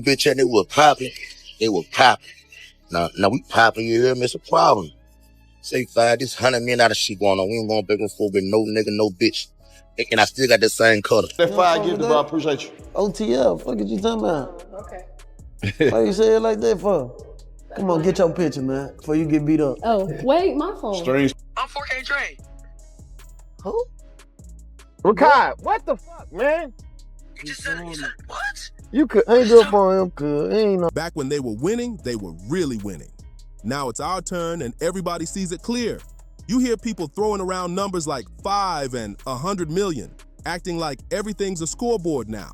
Bitch, and they were popping. They were popping. Now we popping, you hear me? It's a problem. Say five, this 100 million out of shit going on. We ain't going back and forth with no nigga, no bitch. And I still got the same color. That five gifted, bro. I appreciate you. OTL, fuck is you talking about? Okay. Why you say it like that for? Come on, get your picture, man, before you get beat up. Oh, wait, my phone. Streams. I'm 4K Dre. Who? Rakai, what the fuck, man? You just said what? You could Ain't good for him, cuz. Ain't no. Back when they were winning, they were really winning. Now it's our turn and everybody sees it clear. You hear people throwing around numbers like 5 and 100 million, acting like everything's a scoreboard now.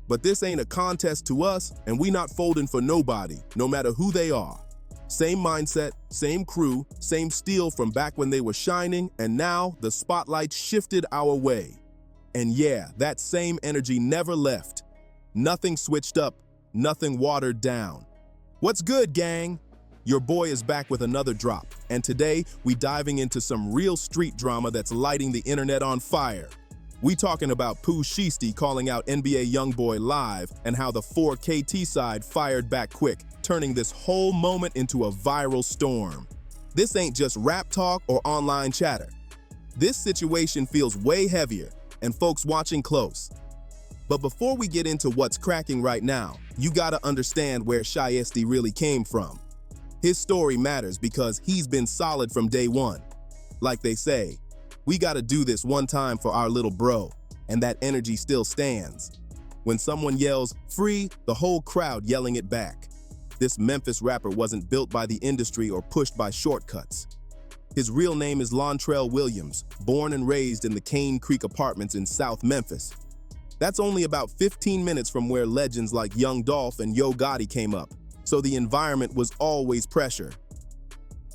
But this ain't a contest to us, and we not folding for nobody, no matter who they are. Same mindset, same crew, same steel from back when they were shining, and now the spotlight shifted our way. And yeah, that same energy never left. Nothing switched up, nothing watered down. What's good, gang? Your boy is back with another drop, and today we diving into some real street drama that's lighting the internet on fire. We talking about Pooh Shiesty calling out NBA Youngboy live and how the 4KT side fired back quick, turning this whole moment into a viral storm. This ain't just rap talk or online chatter. This situation feels way heavier, and folks watching close. But before we get into what's cracking right now, you gotta understand where Shiesty really came from. His story matters because he's been solid from day one. Like they say, we gotta do this one time for our little bro, and that energy still stands. When someone yells, "free," the whole crowd yelling it back. This Memphis rapper wasn't built by the industry or pushed by shortcuts. His real name is Lontrell Williams, born and raised in the Cane Creek Apartments in South Memphis. That's only about 15 minutes from where legends like Young Dolph and Yo Gotti came up, so the environment was always pressure.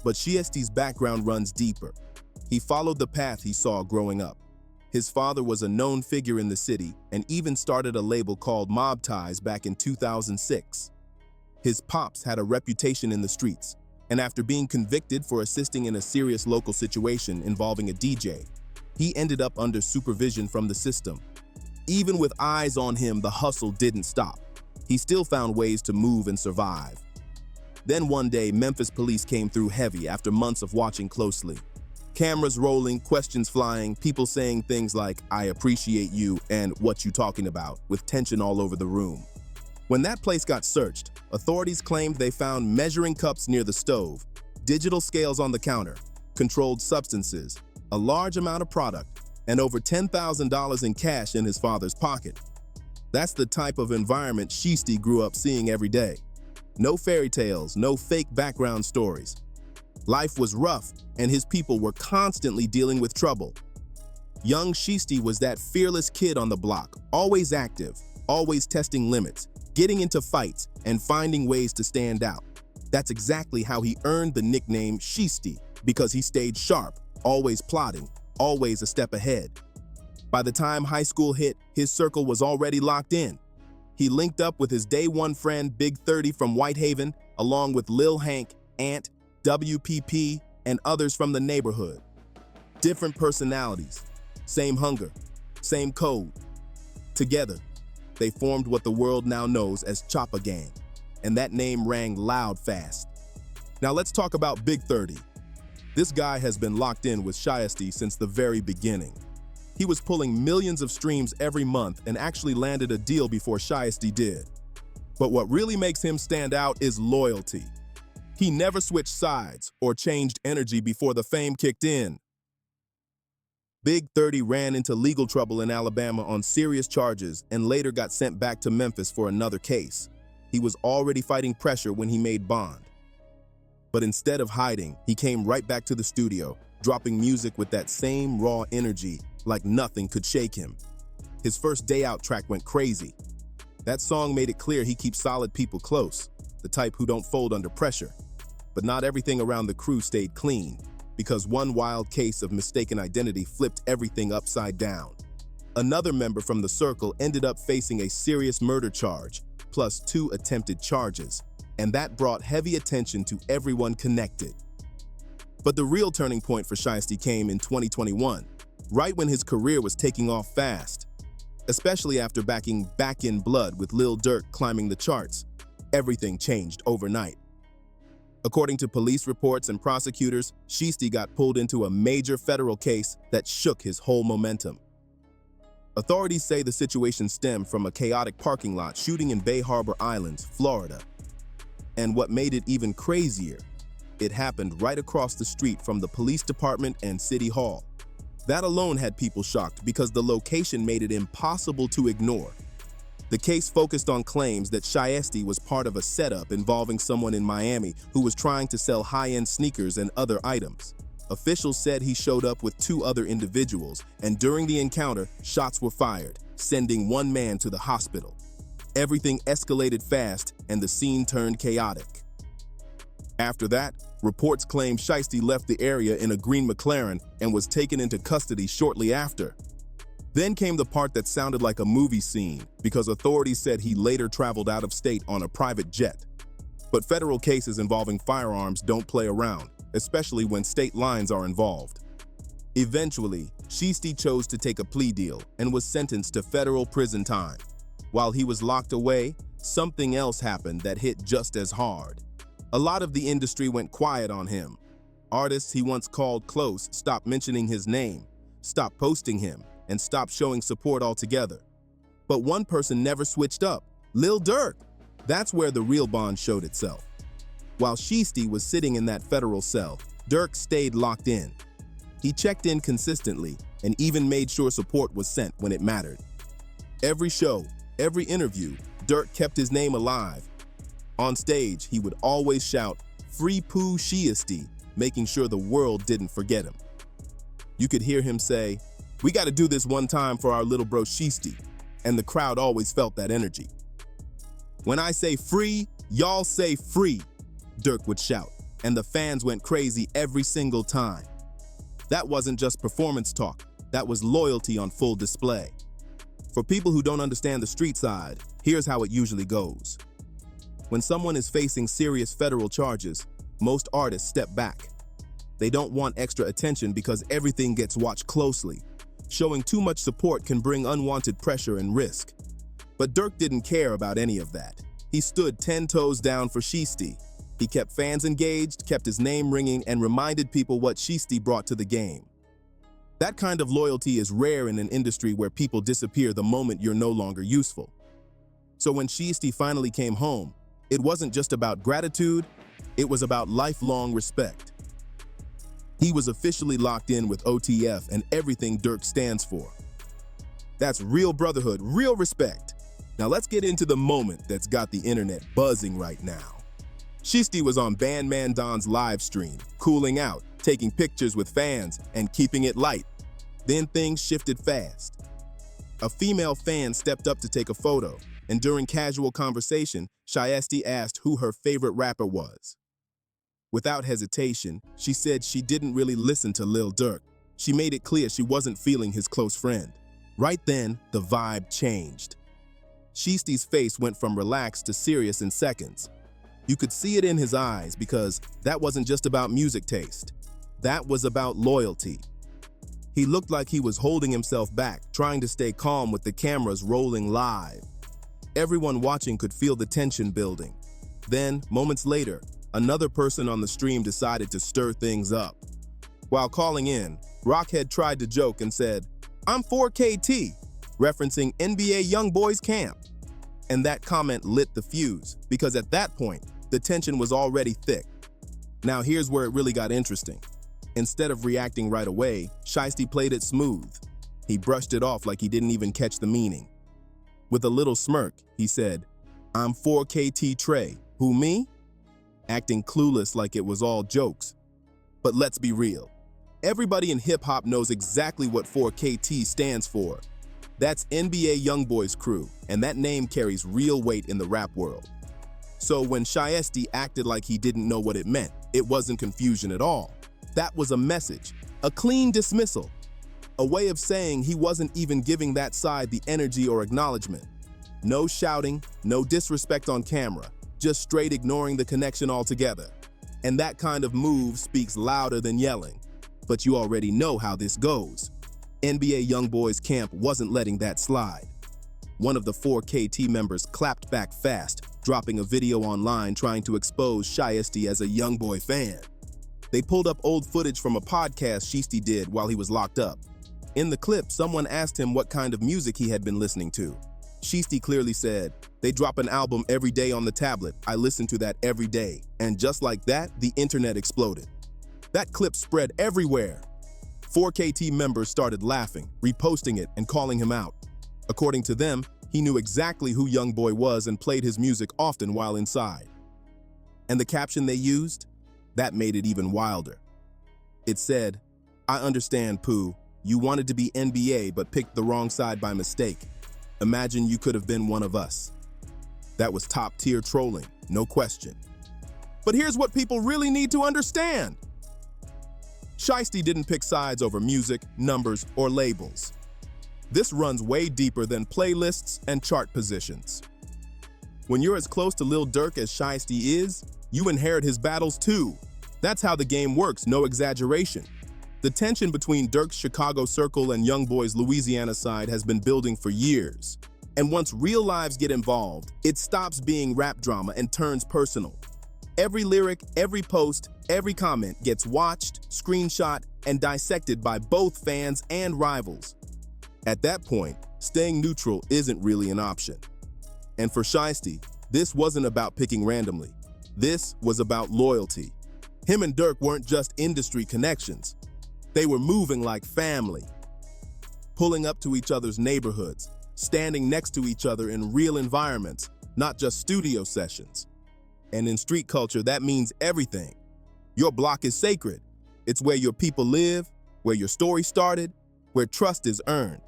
But Shiesty's background runs deeper. He followed the path he saw growing up. His father was a known figure in the city and even started a label called Mob Ties back in 2006. His pops had a reputation in the streets, and after being convicted for assisting in a serious local situation involving a DJ, he ended up under supervision from the system. Even with eyes on him, the hustle didn't stop. He still found ways to move and survive. Then one day, Memphis police came through heavy after months of watching closely. Cameras rolling, questions flying, people saying things like, "I appreciate you," and "what you talking about," with tension all over the room. When that place got searched, authorities claimed they found measuring cups near the stove, digital scales on the counter, controlled substances, a large amount of product, and over $10,000 in cash in his father's pocket. That's the type of environment Shiesty grew up seeing every day. No fairy tales, no fake background stories. Life was rough, and his people were constantly dealing with trouble. Young Shiesty was that fearless kid on the block, always active, always testing limits, getting into fights, and finding ways to stand out. That's exactly how he earned the nickname Shiesty, because he stayed sharp, always plotting, always a step ahead. By the time high school hit, his circle was already locked in. He linked up with his day one friend Big 30 from Whitehaven, along with Lil Hank, Ant, WPP, and others from the neighborhood. Different personalities, same hunger, same code. Together, they formed what the world now knows as Choppa Gang, and that name rang loud fast. Now let's talk about Big 30. This guy has been locked in with Shiesty since the very beginning. He was pulling millions of streams every month and actually landed a deal before Shiesty did. But what really makes him stand out is loyalty. He never switched sides or changed energy before the fame kicked in. Big 30 ran into legal trouble in Alabama on serious charges and later got sent back to Memphis for another case. He was already fighting pressure when he made bond. But instead of hiding, he came right back to the studio, dropping music with that same raw energy, like nothing could shake him. His first day out track went crazy. That song made it clear he keeps solid people close, the type who don't fold under pressure. But not everything around the crew stayed clean, because one wild case of mistaken identity flipped everything upside down. Another member from the circle ended up facing a serious murder charge, plus 2 attempted charges, and that brought heavy attention to everyone connected. But the real turning point for Shiesty came in 2021, right when his career was taking off fast. especially after backing Back in Blood with Lil Durk climbing the charts. Everything changed overnight. According to police reports and prosecutors, Shiesty got pulled into a major federal case that shook his whole momentum. Authorities say the situation stemmed from a chaotic parking lot shooting in Bay Harbor Islands, Florida. And what made it even crazier, it happened right across the street from the police department and city hall. That alone had people shocked because the location made it impossible to ignore. The case focused on claims that Shiesty was part of a setup involving someone in Miami who was trying to sell high-end sneakers and other items. Officials said he showed up with 2 other individuals, and during the encounter, shots were fired, sending one man to the hospital. Everything escalated fast, and the scene turned chaotic. After that, reports claimed Shiesty left the area in a green McLaren and was taken into custody shortly after. Then came the part that sounded like a movie scene, because authorities said he later traveled out of state on a private jet. But federal cases involving firearms don't play around, especially when state lines are involved. Eventually, Shiesty chose to take a plea deal and was sentenced to federal prison time. While he was locked away, something else happened that hit just as hard. A lot of the industry went quiet on him. Artists he once called close stopped mentioning his name, stopped posting him, and stopped showing support altogether. But one person never switched up, Lil Durk. That's where the real bond showed itself. While Shiesty was sitting in that federal cell, Durk stayed locked in. He checked in consistently and even made sure support was sent when it mattered. Every show, every interview, Durk kept his name alive. On stage, he would always shout, "Free Pooh Shiesty," making sure the world didn't forget him. You could hear him say, "We gotta do this one time for our little bro Shiesty," and the crowd always felt that energy. "When I say free, y'all say free," Durk would shout, and the fans went crazy every single time. That wasn't just performance talk, that was loyalty on full display. For people who don't understand the street side, here's how it usually goes. When someone is facing serious federal charges, most artists step back. They don't want extra attention because everything gets watched closely. Showing too much support can bring unwanted pressure and risk. But Durk didn't care about any of that. He stood 10 toes down for Shiesty. He kept fans engaged, kept his name ringing, and reminded people what Shiesty brought to the game. That kind of loyalty is rare in an industry where people disappear the moment you're no longer useful. So when Shiesty finally came home, it wasn't just about gratitude, it was about lifelong respect. He was officially locked in with OTF and everything Durk stands for. That's real brotherhood, real respect. Now let's get into the moment that's got the internet buzzing right now. Shiesty was on Bandman Don's live stream, cooling out, taking pictures with fans, and keeping it light. Then things shifted fast. A female fan stepped up to take a photo, and during casual conversation, Shiesty asked who her favorite rapper was. Without hesitation, she said she didn't really listen to Lil Durk. She made it clear she wasn't feeling his close friend. Right then, the vibe changed. Shiesty's face went from relaxed to serious in seconds. You could see it in his eyes because that wasn't just about music taste. That was about loyalty. He looked like he was holding himself back, trying to stay calm with the cameras rolling live. Everyone watching could feel the tension building. Then, moments later, another person on the stream decided to stir things up. While calling in, Rockhead tried to joke and said, "I'm 4KT," referencing NBA Youngboy's camp. And that comment lit the fuse, because at that point, the tension was already thick. Now here's where it really got interesting. Instead of reacting right away, Shiesty played it smooth. He brushed it off like he didn't even catch the meaning. With a little smirk, he said, "I'm 4KT Trey. Who, me?" Acting clueless like it was all jokes. But let's be real. Everybody in hip-hop knows exactly what 4KT stands for. That's NBA Youngboy's crew, and that name carries real weight in the rap world. So when Shiesty acted like he didn't know what it meant, it wasn't confusion at all. That was a message, a clean dismissal, a way of saying he wasn't even giving that side the energy or acknowledgement. No shouting, no disrespect on camera, just straight ignoring the connection altogether. And that kind of move speaks louder than yelling. But you already know how this goes. NBA Youngboy's camp wasn't letting that slide. one of the 4KT members clapped back fast, dropping a video online trying to expose Shiesty as a Youngboy fan. They pulled up old footage from a podcast Shiesty did while he was locked up. In the clip, someone asked him what kind of music he had been listening to. Shiesty clearly said, "They drop an album every day on the tablet. I listen to that every day." And just like that, the internet exploded. That clip spread everywhere. 4KT members started laughing, reposting it, and calling him out. According to them, he knew exactly who Youngboy was and played his music often while inside. And the caption they used? That made it even wilder. It said, "I understand, Pooh. You wanted to be NBA but picked the wrong side by mistake. Imagine you could have been one of us." That was top-tier trolling, no question. But here's what people really need to understand. Shiesty didn't pick sides over music, numbers, or labels. This runs way deeper than playlists and chart positions. When you're as close to Lil Durk as Shiesty is, you inherit his battles too. That's how the game works, no exaggeration. The tension between Durk's Chicago circle and Youngboy's Louisiana side has been building for years. And once real lives get involved, it stops being rap drama and turns personal. Every lyric, every post, every comment gets watched, screenshot, and dissected by both fans and rivals. At that point, staying neutral isn't really an option. And for Shiesty, this wasn't about picking randomly. This was about loyalty. Him and Durk weren't just industry connections. They were moving like family, pulling up to each other's neighborhoods, standing next to each other in real environments, not just studio sessions. And in street culture, that means everything. Your block is sacred. It's where your people live, where your story started, where trust is earned.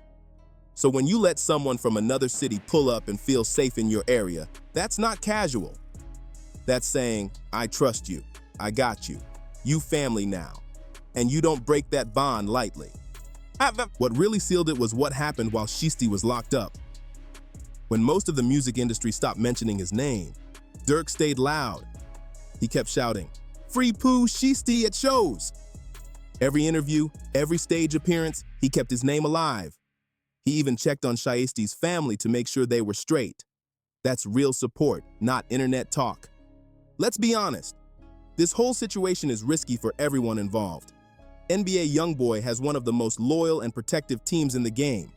So when you let someone from another city pull up and feel safe in your area, that's not casual. That's saying, "I trust you, I got you, you family now." And you don't break that bond lightly. What really sealed it was what happened while Shiesty was locked up. When most of the music industry stopped mentioning his name, Durk stayed loud. He kept shouting, "Free Pooh Shiesty at shows." Every interview, every stage appearance, he kept his name alive. He even checked on Shiesty's family to make sure they were straight. That's real support, not internet talk. Let's be honest, this whole situation is risky for everyone involved. NBA Youngboy has one of the most loyal and protective teams in the game.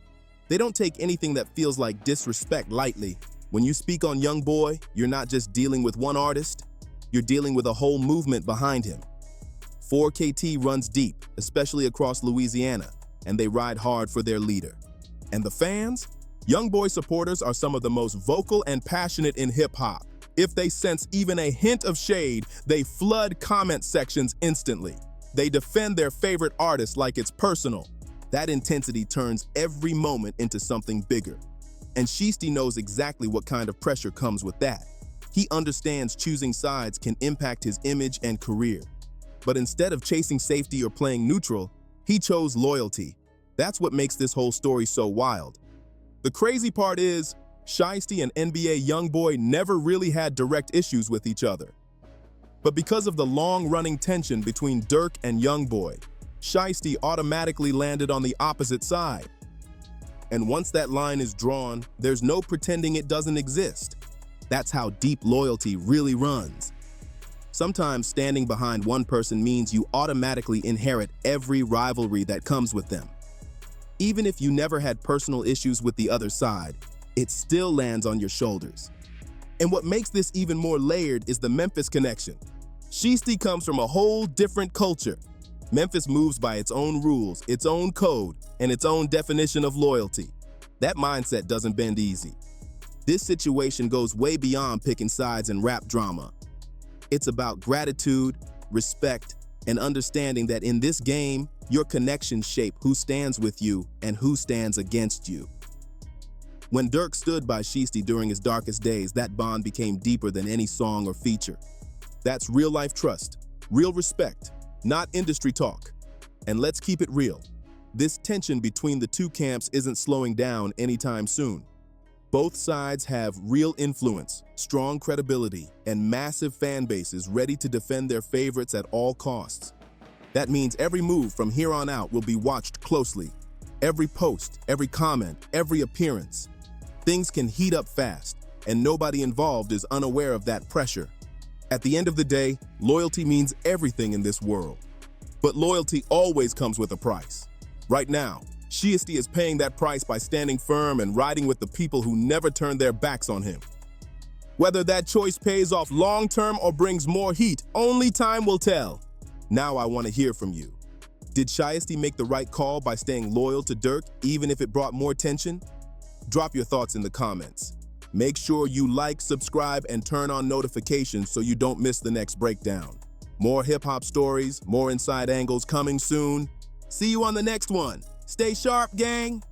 They don't take anything that feels like disrespect lightly. When you speak on Youngboy, you're not just dealing with one artist, you're dealing with a whole movement behind him. 4KT runs deep, especially across Louisiana, and they ride hard for their leader. And the fans? Youngboy supporters are some of the most vocal and passionate in hip-hop. If they sense even a hint of shade, they flood comment sections instantly. They defend their favorite artist like it's personal. That intensity turns every moment into something bigger. And Shiesty knows exactly what kind of pressure comes with that. He understands choosing sides can impact his image and career. But instead of chasing safety or playing neutral, he chose loyalty. That's what makes this whole story so wild. The crazy part is, Shiesty and NBA Youngboy never really had direct issues with each other. But because of the long-running tension between Durk and Youngboy, Shiesty automatically landed on the opposite side. And once that line is drawn, there's no pretending it doesn't exist. That's how deep loyalty really runs. Sometimes standing behind one person means you automatically inherit every rivalry that comes with them. Even if you never had personal issues with the other side, it still lands on your shoulders. And what makes this even more layered is the Memphis connection. Shiesty comes from a whole different culture. Memphis moves by its own rules, its own code, and its own definition of loyalty. That mindset doesn't bend easy. This situation goes way beyond picking sides in rap drama. It's about gratitude, respect, and understanding that in this game, your connections shape who stands with you and who stands against you. When Durk stood by Shiesty during his darkest days, that bond became deeper than any song or feature. That's real-life trust, real respect, not industry talk. And let's keep it real. This tension between the two camps isn't slowing down anytime soon. Both sides have real influence, strong credibility, and massive fan bases ready to defend their favorites at all costs. That means every move from here on out will be watched closely. Every post, every comment, every appearance. Things can heat up fast, and nobody involved is unaware of that pressure. At the end of the day, loyalty means everything in this world. But loyalty always comes with a price. Right now, Shiesty is paying that price by standing firm and riding with the people who never turn their backs on him. Whether that choice pays off long-term or brings more heat, only time will tell. Now I want to hear from you. Did Shiesty make the right call by staying loyal to Dirk, even if it brought more tension? Drop your thoughts in the comments. Make sure you like, subscribe, and turn on notifications so you don't miss the next breakdown. More hip-hop stories, more inside angles coming soon. See you on the next one. Stay sharp, gang!